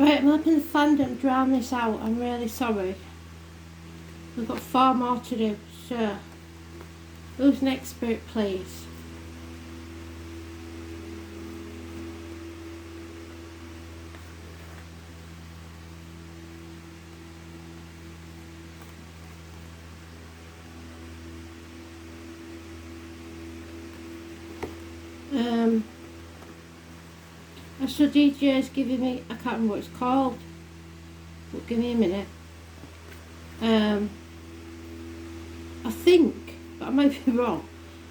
Right, I'm hoping the fandom drown this out. I'm really sorry. We've got far more to do. So, who's next, Spirit, please? So DJ's giving me, I can't remember what it's called, but give me a minute. I think, but I might be wrong,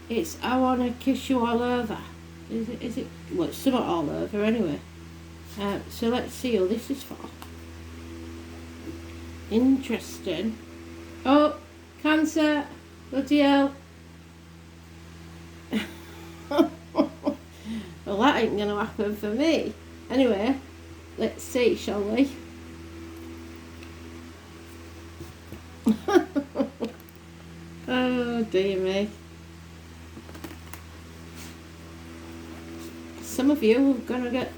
it's I Wanna Kiss You All Over. Is it, well, it's not all over anyway. So let's see who this is for. Interesting. Oh, Cancer, bloody hell. Well, that ain't going to happen for me. Anyway, let's see, shall we? Oh, dear me. Some of you are going to get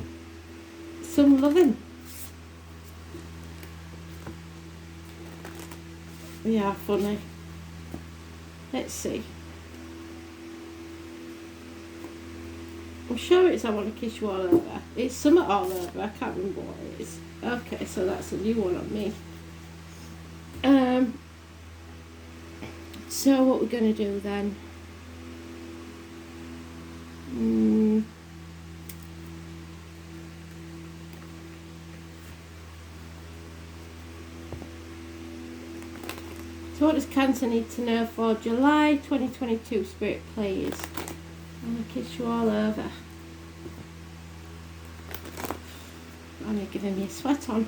some loving. Yeah, funny. Let's see. I'm sure it's I Wanna Kiss You All Over. It's Summer All Over. I can't remember what it is. Okay, so that's a new one on me. So what we're going to do then? So what does Cancer need to know for July 2022, Spirit, please? I Wanna Kiss You All Over. I'm giving me a sweat on.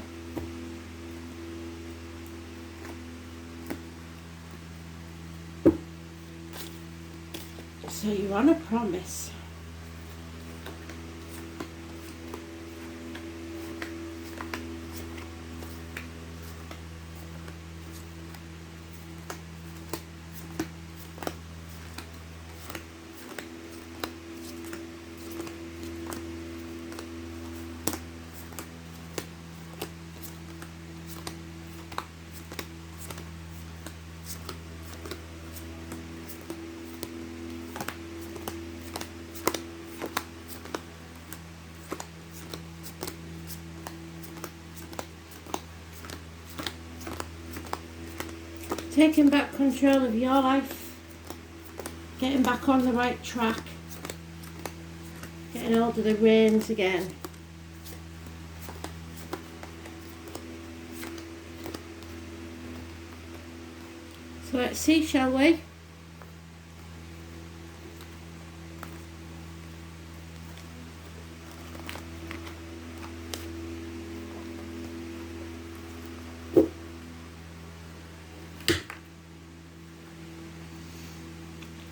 So you're on a promise. Taking back control of your life, getting back on the right track, getting hold of the reins again. So let's see, shall we?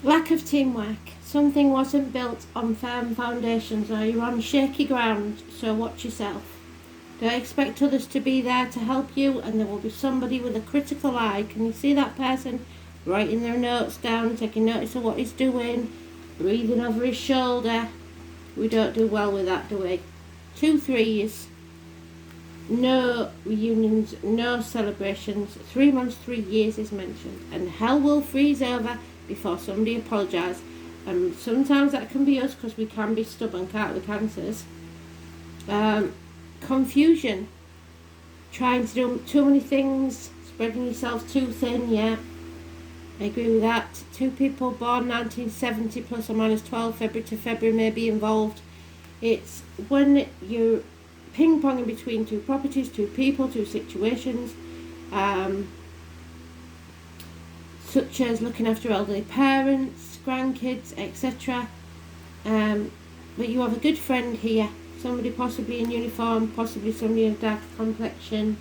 Lack of teamwork. Something wasn't built on firm foundations or you're on shaky ground, so watch yourself. Don't expect others to be there to help you, and there will be somebody with a critical eye. Can you see that person writing their notes down, taking notice of what he's doing, breathing over his shoulder? We don't do well with that, do we? 2 3s. No reunions, no celebrations. 3 months, 3 years is mentioned. And hell will freeze over before somebody apologises. And sometimes that can be us because we can be stubborn, can't we, Cancers? Confusion. Trying to do too many things, spreading yourself too thin, yeah. I agree with that. 2 people born 1970 plus or minus 12 February to February may be involved. It's when you're ping-ponging between 2 properties, 2 people, 2 situations, such as looking after elderly parents, grandkids, etc. But you have a good friend here, somebody possibly in uniform, possibly somebody in a dark complexion,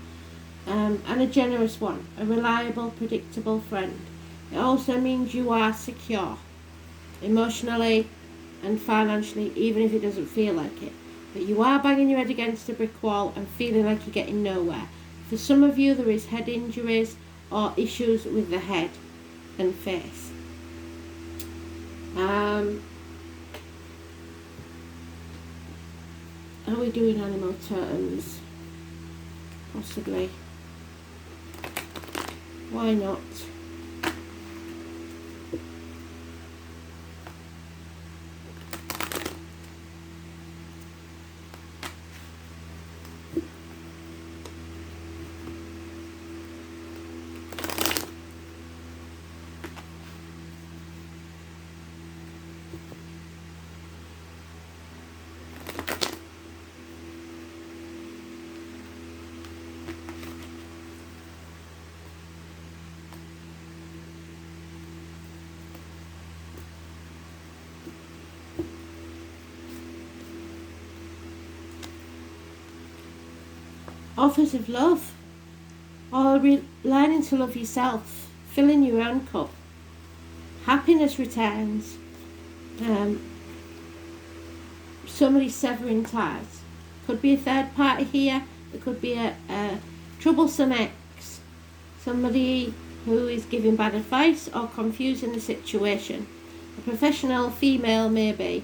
and a generous one, a reliable, predictable friend. It also means you are secure, emotionally and financially, even if it doesn't feel like it. But you are banging your head against a brick wall and feeling like you're getting nowhere. For some of you, there is head injuries or issues with the head and face. Are we doing animal totems? possibly. Why not? Offers of love, or learning to love yourself, filling your own cup. Happiness returns. Somebody severing ties. Could be a third party here. It could be a troublesome ex. Somebody who is giving bad advice or confusing the situation. A professional female maybe.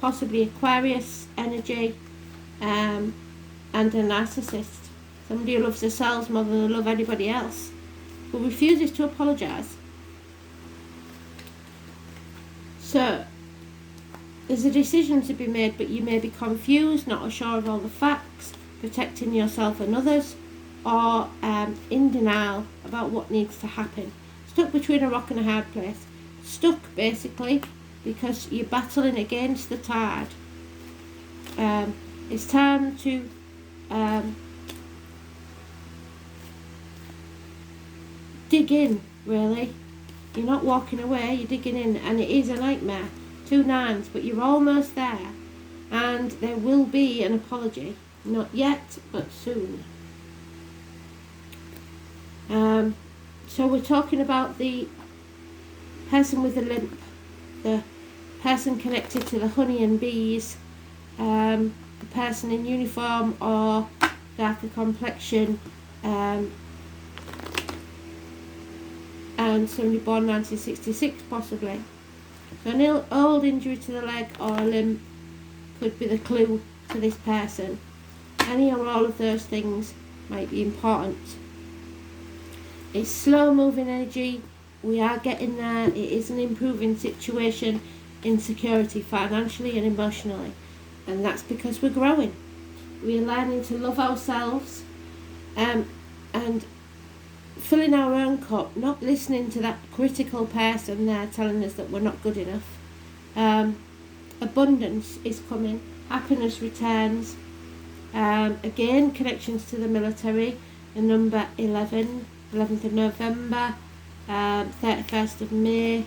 Possibly Aquarius energy. And a narcissist. Somebody who loves themselves more than they love anybody else, who refuses to apologise. So, there's a decision to be made, but you may be confused, not sure of all the facts, protecting yourself and others, or in denial about what needs to happen. Stuck between a rock and a hard place. Stuck, basically, because you're battling against the tide. It's time to dig in, really. You're not walking away, you're digging in, and it is a nightmare. 2 nines, but you're almost there, and there will be an apology. Not yet, but soon. So we're talking about the person with the limp, the person connected to the honey and bees, the person in uniform or darker complexion, and somebody born 1966 possibly. So an old injury to the leg or a limb could be the clue to this person. Any or all of those things might be important. It's slow moving energy. We are getting there. It is an improving situation in security financially and emotionally. And that's because we're growing. We're learning to love ourselves and filling our own cup, not listening to that critical person there telling us that we're not good enough. Abundance is coming. Happiness returns. Again, connections to the military. The number 11, 11th of November, 31st of May,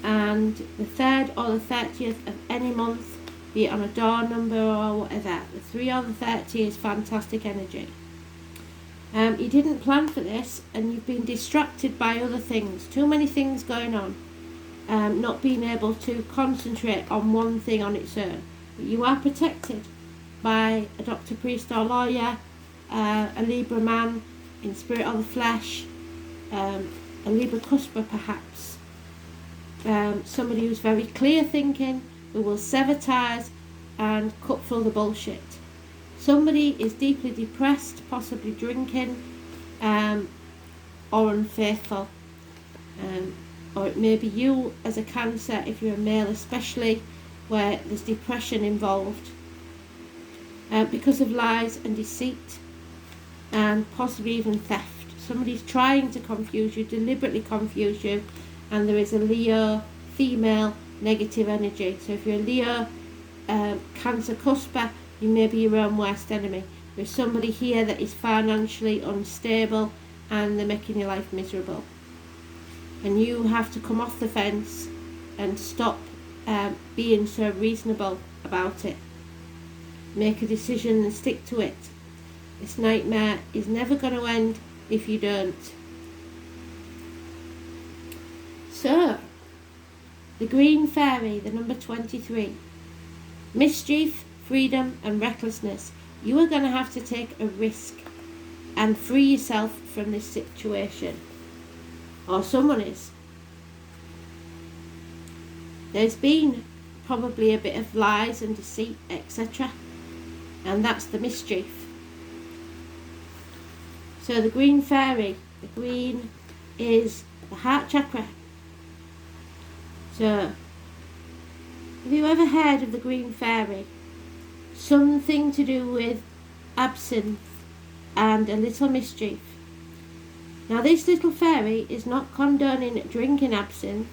and the 3rd or the 30th of any month, be it on a door number or whatever. The 3 or the 30 is fantastic energy. You didn't plan for this, and you've been distracted by other things. Too many things going on. Not being able to concentrate on one thing on its own. But you are protected by a doctor, priest or lawyer, a Libra man in spirit or the flesh, a Libra cusper perhaps. Somebody who's very clear thinking, who will sever ties and cut through the bullshit. Somebody is deeply depressed, possibly drinking, or unfaithful. Or it may be you as a Cancer, if you're a male especially, where there's depression involved. Because of lies and deceit, and possibly even theft. Somebody's trying to confuse you, deliberately confuse you, and there is a Leo female negative energy. So if you're a Leo Cancer cusper, you may be your own worst enemy. There's somebody here that is financially unstable and they're making your life miserable. And you have to come off the fence and stop being so reasonable about it. Make a decision and stick to it. This nightmare is never going to end if you don't. So, the Green Fairy, the number 23. Mischief, freedom and recklessness. You are going to have to take a risk and free yourself from this situation. Or someone is. There's been probably a bit of lies and deceit, etc. And that's the mischief. So the green fairy, the green is the heart chakra. So, have you ever heard of the green fairy? Something to do with absinthe and a little mischief. Now this little fairy is not condoning drinking absinthe,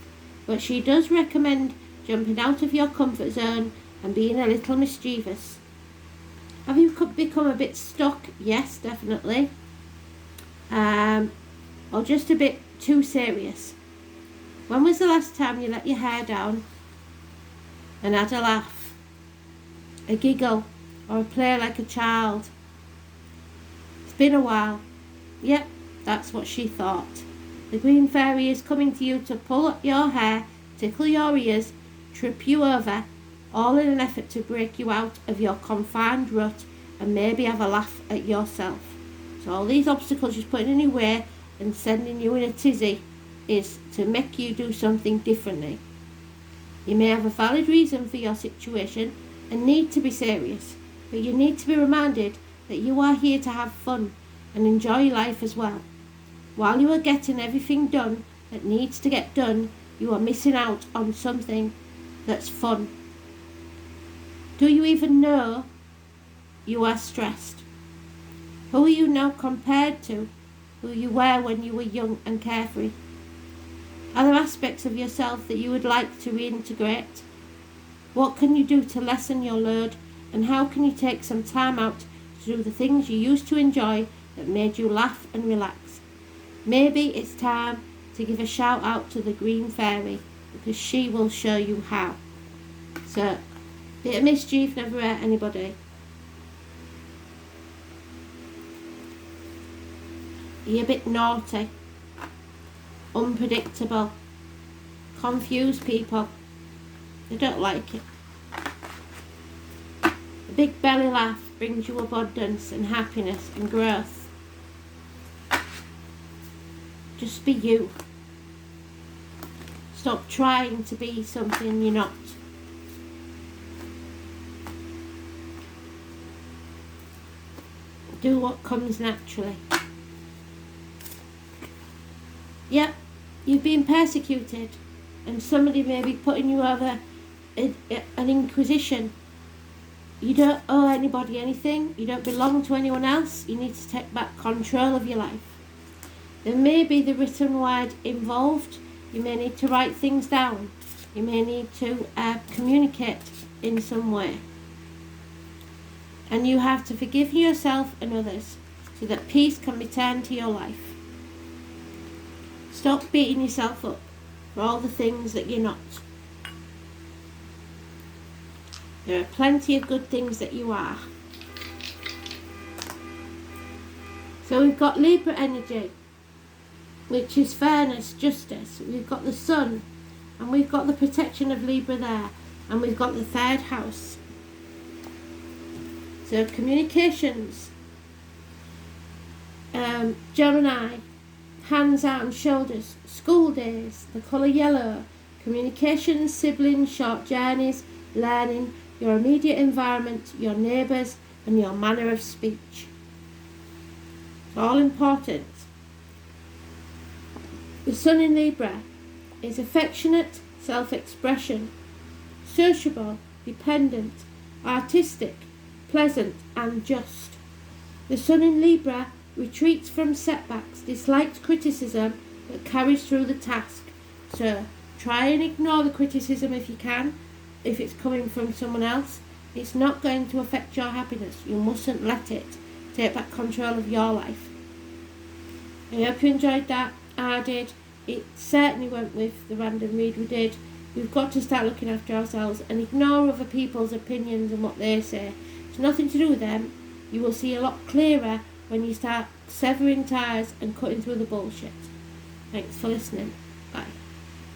but she does recommend jumping out of your comfort zone and being a little mischievous. Have you become a bit stuck? Yes, definitely. Or just a bit too serious. When was the last time you let your hair down and had a laugh, a giggle, or a play like a child? It's been a while. Yep, that's what she thought. The green fairy is coming to you to pull up your hair, tickle your ears, trip you over, all in an effort to break you out of your confined rut and maybe have a laugh at yourself. So all these obstacles she's putting in your way and sending you in a tizzy is to make you do something differently. You may have a valid reason for your situation and need to be serious, but you need to be reminded that you are here to have fun and enjoy life as well. While you are getting everything done that needs to get done, you are missing out on something that's fun. Do you even know you are stressed? Who are you now compared to who you were when you were young and carefree? Are there aspects of yourself that you would like to reintegrate? What can you do to lessen your load, and how can you take some time out to do the things you used to enjoy that made you laugh and relax? Maybe it's time to give a shout out to the green fairy, because she will show you how. So, bit of mischief never hurt anybody. You're a bit naughty, unpredictable, confuse people. They don't like it. A big belly laugh brings you abundance and happiness and growth. Just be you. Stop trying to be something you're not. Do what comes naturally. Yep, you've been persecuted and somebody may be putting you over an inquisition. You don't owe anybody anything. You don't belong to anyone else. You need to take back control of your life. There may be the written word involved. You may need to write things down. You may need to communicate in some way. And you have to forgive yourself and others so that peace can return to your life. Stop beating yourself up for all the things that you're not. There are plenty of good things that you are. So we've got Libra energy, which is fairness, justice. We've got the sun, and we've got the protection of Libra there, and we've got the third house. So communications, Gemini, hands, arms, shoulders, school days, the colour yellow, communications, siblings, short journeys, learning, your immediate environment, your neighbours, and your manner of speech. It's all important. The sun in Libra is affectionate, self-expression, sociable, dependent, artistic, pleasant and just. The sun in Libra retreats from setbacks, dislikes criticism, but carries through the task. So try and ignore the criticism if you can. If it's coming from someone else, it's not going to affect your happiness. You mustn't let it. Take back control of your life. I hope you enjoyed that. I did. It certainly went with the random read we did. We've got to start looking after ourselves and ignore other people's opinions and what they say. It's nothing to do with them. You will see a lot clearer when you start severing ties and cutting through the bullshit. Thanks for listening.